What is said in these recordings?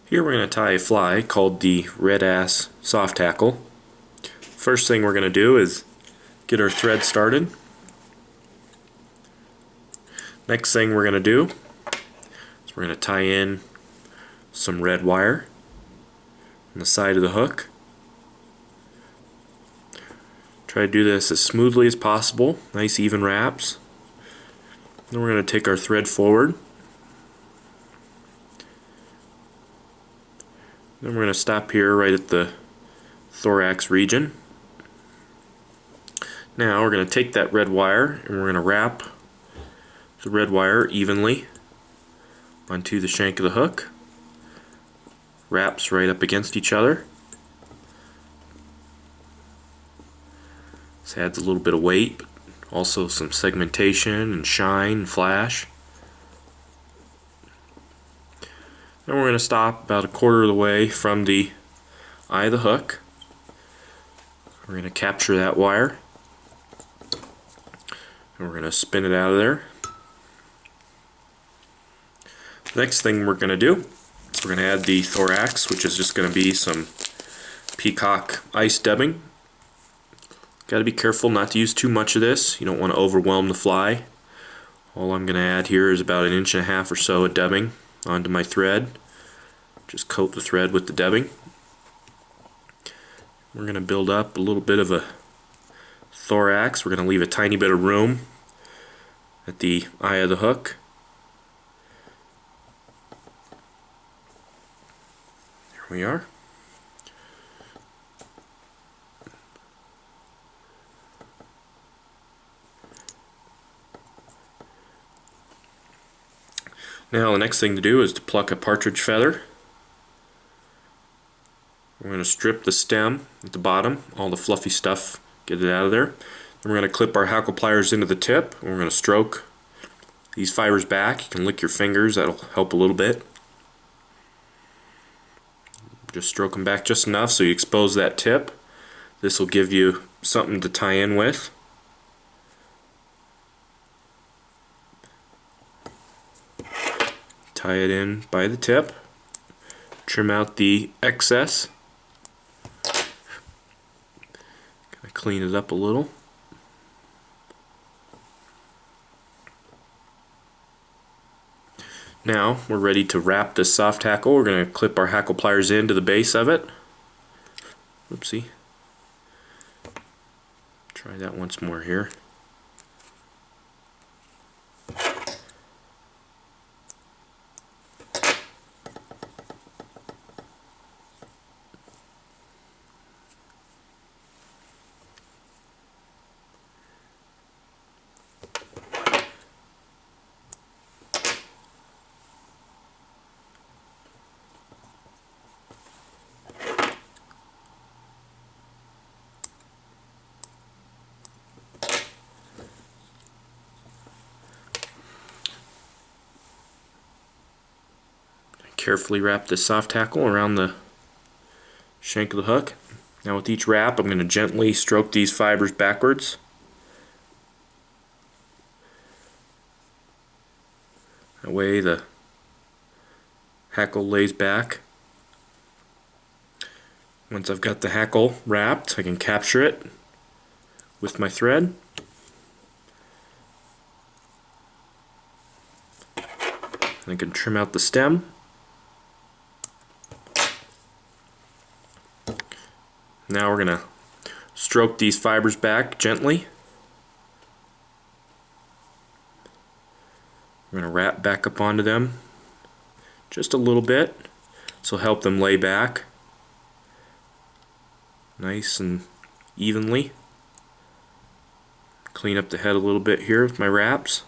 Here we're going to tie a fly called the red ass soft hackle. First thing we're going to do is get our thread started. Next thing we're going to do is we're going to tie in some red wire on the side of the hook. Try to do this as smoothly as possible, nice even wraps. Then we're going to take our thread forward. Then we're going to stop here right at the thorax region. Now we're going to take that red wire and we're going to wrap the red wire evenly onto the shank of the hook. Wraps right up against each other. This adds a little bit of weight, but also some segmentation and shine and flash. Then we're going to stop about a quarter of the way from the eye of the hook. We're going to capture that wire and we're going to spin it out of there. The next thing we're going to do is we're going to add the thorax, which is just going to be some Peacock Ice Dubbing. Got to be careful not to use too much of this. You don't want to overwhelm the fly. All I'm going to add here is about 1.5 inches or so of dubbing onto my thread. Just coat the thread with the dubbing. We're going to build up a little bit of a thorax. We're going to leave a tiny bit of room at the eye of the hook. There we are. Now the next thing to do is to pluck a partridge feather. We're going to strip the stem at the bottom, all the fluffy stuff, get it out of there. Then we're going to clip our hackle pliers into the tip, and we're going to stroke these fibers back. You can lick your fingers, that'll help a little bit. Just stroke them back just enough so you expose that tip. This will give you something to tie in with. Tie it in by the tip. Trim out the excess. Gotta clean it up a little. Now we're ready to wrap this soft hackle. We're going to clip our hackle pliers into the base of it. Oopsie. Try that once more here. Carefully wrap this soft hackle around the shank of the hook. Now with each wrap I'm going to gently stroke these fibers backwards. That way the hackle lays back. Once I've got the hackle wrapped, I can capture it with my thread. I can trim out the stem. Now we're going to stroke these fibers back gently. We're going to wrap back up onto them just a little bit. This will help them lay back nice and evenly. Clean up the head a little bit here with my wraps.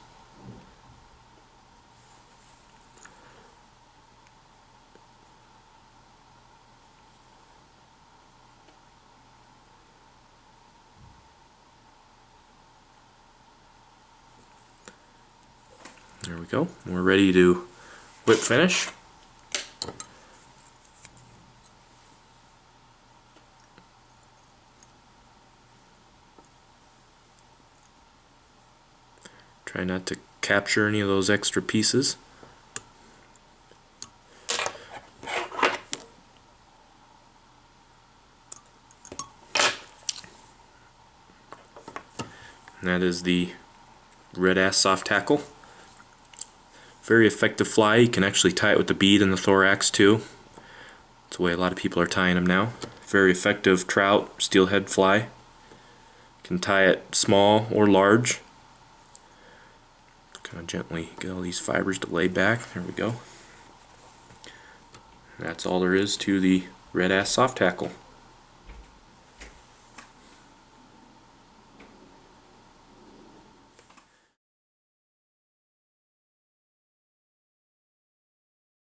There we go. We're ready to whip finish. Try not to capture any of those extra pieces. And that is the red ass soft tackle. Very effective fly. You can actually tie it with the bead in the thorax too. That's the way a lot of people are tying them now. Very effective trout, steelhead fly. You can tie it small or large. Kind of gently get all these fibers to lay back. There we go. That's all there is to the red ass soft tackle.